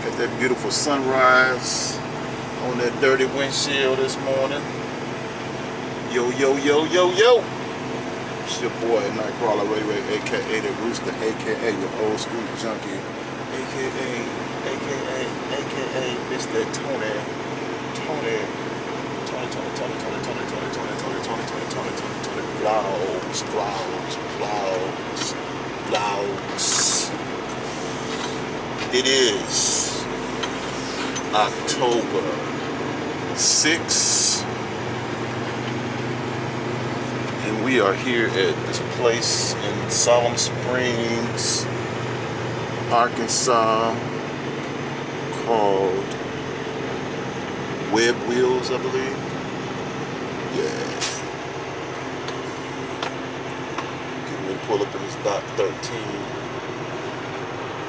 Got that beautiful sunrise on that dirty windshield this morning. Yo, yo, yo, yo, yo. It's your boy, Nightcrawler Ray Ray, aka the Rooster, aka your old school junkie, aka Mr. Tony Vlogs. It is October 6th, and we are here at this place in Siloam Springs, Arkansas, called Web Wheels, I believe. Yeah. Getting ready to pull up in this dot 13.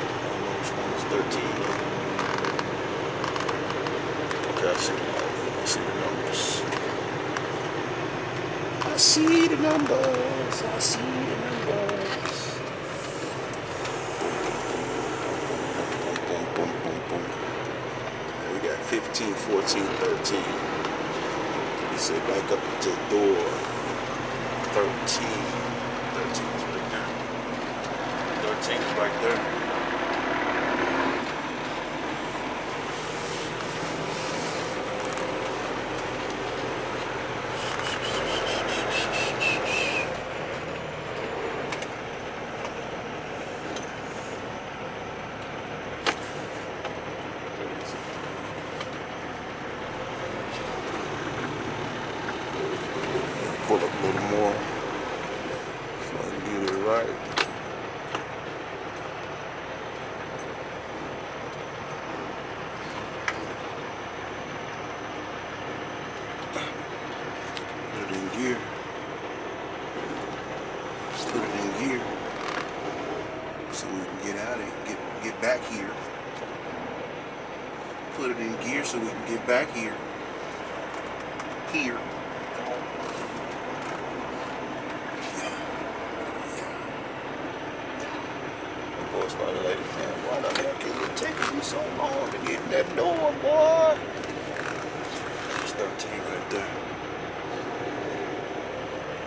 I don't know which one is 13. Okay, I see the numbers. I see the numbers. I see the numbers. Boom, boom, boom, boom. And we got 15, 14, 13. We say back up to the door. 13. 13 is right there. 13 is right there. Pull up a little more so I can get it right. Put it in gear. Put it in gear so we can get out and get back here. Put it in gear so we can get back here. Here. Like, man, why the heck is it taking me so long to get in that door, boy? There's 13 right there.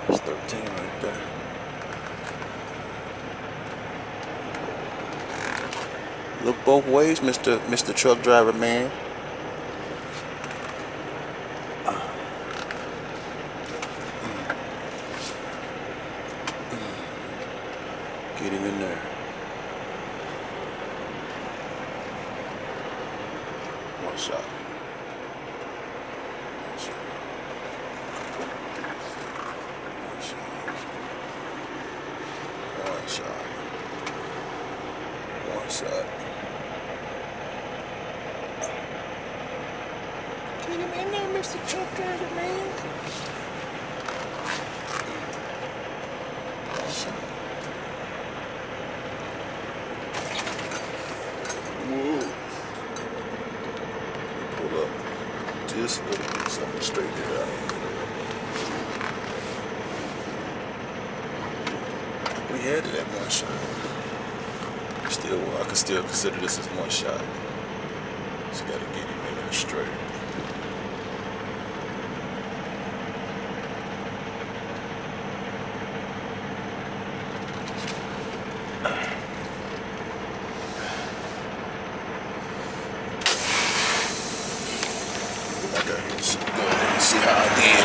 There's 13 right there. Look both ways, Mr. Truck Driver man. Get him in there. One shot. One shot. One shot. One shot. One shot. Get him in there, Mr. Truck Driver man. One shot. Whoa. Just a little bit, so I'm gonna straighten it out. We had it at one shot. Still, I can still consider this as one shot. Just gotta get him in there straight. Okay, let's go ahead and see how I did.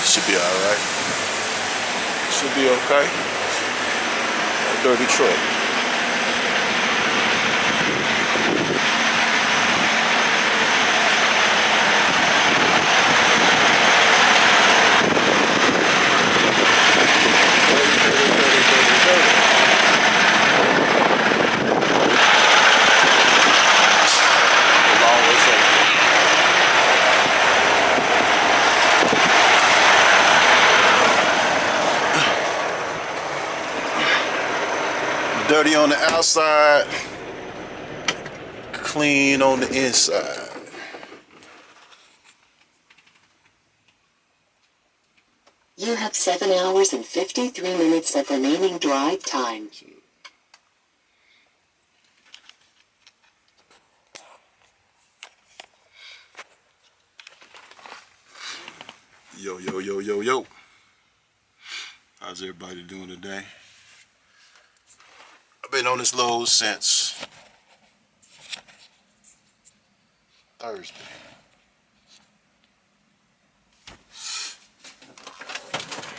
Should be alright. Should be okay. A dirty truck. on the outside, clean on the inside. You have 7 hours and 53 minutes of remaining drive time. Yo, yo, yo, yo, yo. How's everybody doing today? I've been on this load since Thursday.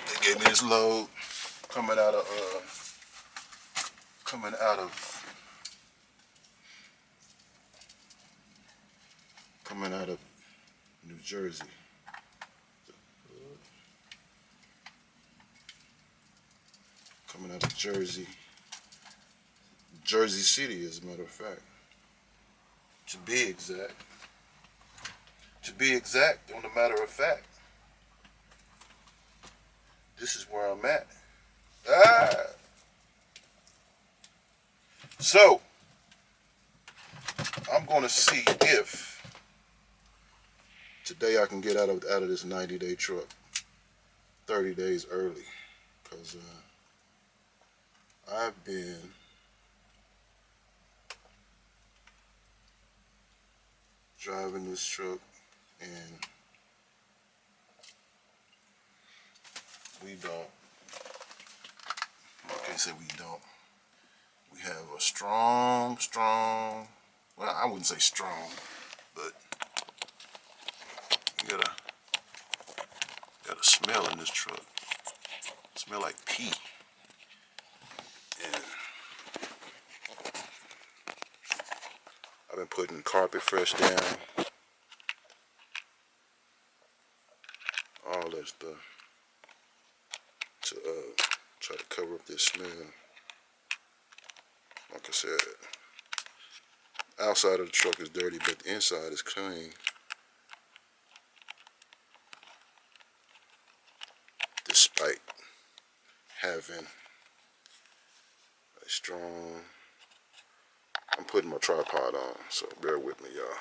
They gave me this load coming out of New Jersey. Coming out of Jersey City, as a matter of fact. To be exact, on the matter of fact, this is where I'm at. So, I'm going to see if today I can get out of this 90-day truck 30 days early, because I've been driving this truck, and we have a strong, well, I wouldn't say strong, but you got a smell in this truck. Smell like pee. And I've been putting Carpet Fresh down, all that stuff, to try to cover up this smell. Like I said, outside of the truck is dirty, but the inside is clean. Despite having a strong, I'm putting my tripod on, so bear with me, y'all.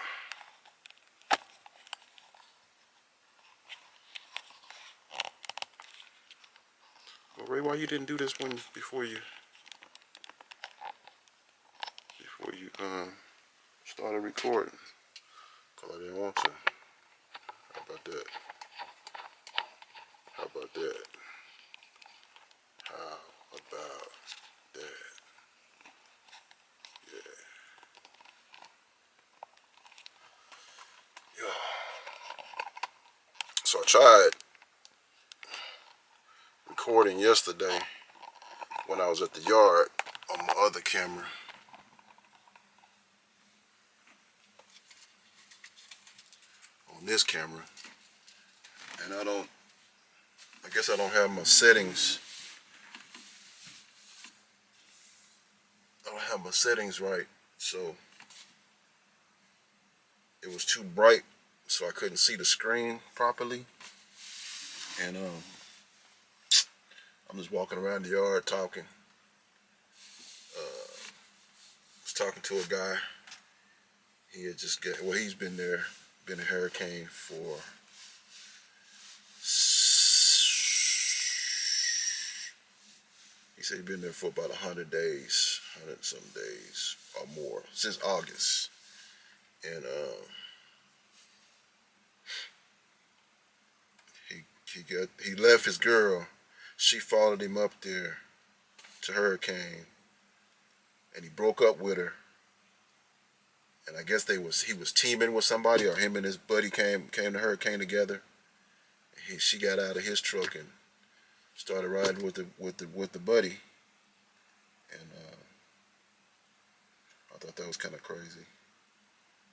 Well, Ray, why you didn't do this before you started recording? Because I didn't want to. How about that? How about that? Yeah. So I tried recording yesterday when I was at the yard on my other camera. On this camera. And I guess I don't have my settings. I don't have my settings right, so it was too bright, so I couldn't see the screen properly. And I'm just walking around the yard talking. Was talking to a guy. He had just he's been there, been a hurricane for he said he'd been there for about 100 days, 100 some days or more, since August. And he left his girl. She followed him up there to Hurricane, and he broke up with her. And I guess he was teaming with somebody, or him and his buddy came to Hurricane together. She got out of his truck and started riding with the buddy. And I thought that was kind of crazy.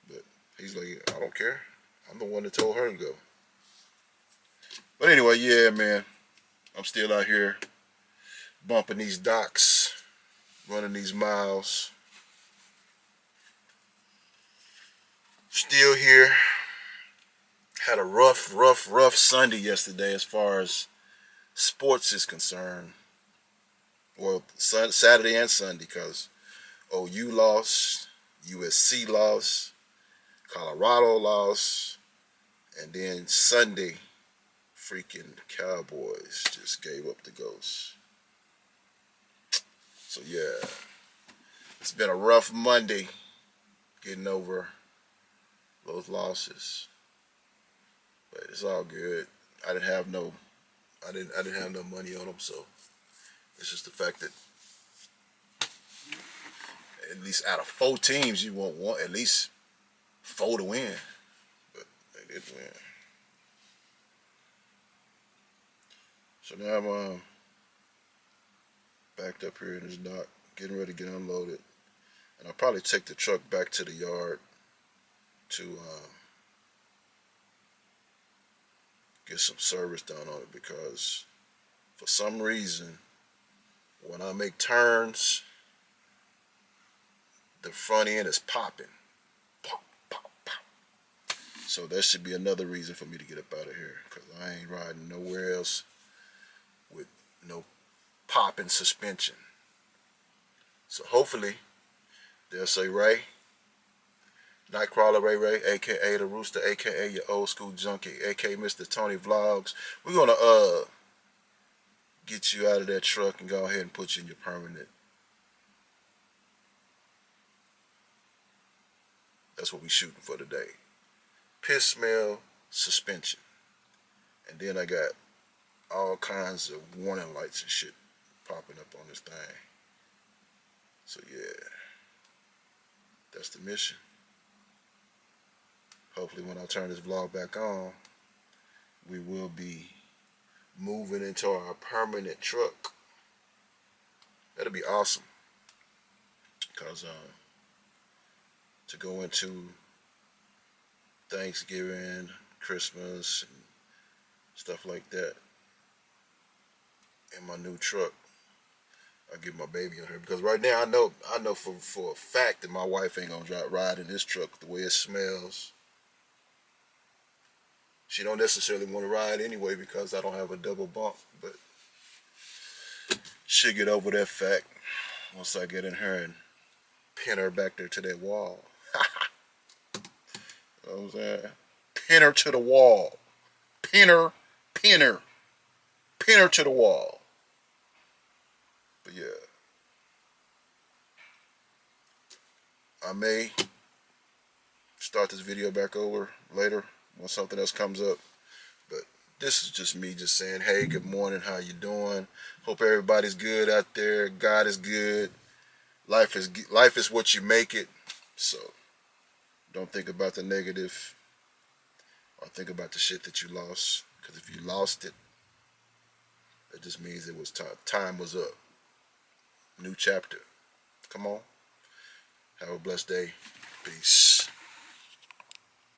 But he's like, I don't care. I'm the one that told her to go. But anyway, yeah, man. I'm still out here bumping these docks, running these miles. Still here. Had a rough Sunday yesterday as far as sports is concerned. Well, Saturday and Sunday, because OU lost, USC lost, Colorado lost, and then Sunday, freaking Cowboys just gave up the ghost. So yeah, it's been a rough Monday getting over those losses, but it's all good. I didn't have no money on them, so it's just the fact that at least out of 4 teams, you want at least 4 to win, but they did win. So now I'm backed up here in this dock, getting ready to get unloaded, and I'll probably take the truck back to the yard to get some service done on it, because for some reason when I make turns, the front end is popping. Pop, pop, pop. So that should be another reason for me to get up out of here, because I ain't riding nowhere else with no popping suspension. So hopefully they'll say, Ray, Nightcrawler Ray, aka the Rooster, aka your old school junkie, aka Mr. Tony Vlogs, we're gonna get you out of that truck and go ahead and put you in your permanent. That's what we shooting for today. Piss smell suspension. And then I got all kinds of warning lights and shit popping up on this thing. So yeah, that's the mission. Hopefully when I turn this vlog back on, we will be moving into our permanent truck. That'll be awesome. Because to go into Thanksgiving, Christmas, and stuff like that in my new truck, I get my baby on here, because right now I know for a fact that my wife ain't gonna ride in this truck the way it smells. She don't necessarily want to ride anyway because I don't have a double bunk, but she'll get over that fact once I get in her and pin her back there to that wall. You know what I'm saying? Pin her to the wall. Pin her to the wall. But yeah, I may start this video back over later when something else comes up. But this is just me just saying, hey, good morning, how you doing? Hope everybody's good out there. God is good. Life is what you make it. So don't think about the negative, or think about the shit that you lost. Because if you lost it, that just means it was time was up. New chapter. Come on. Have a blessed day. Peace.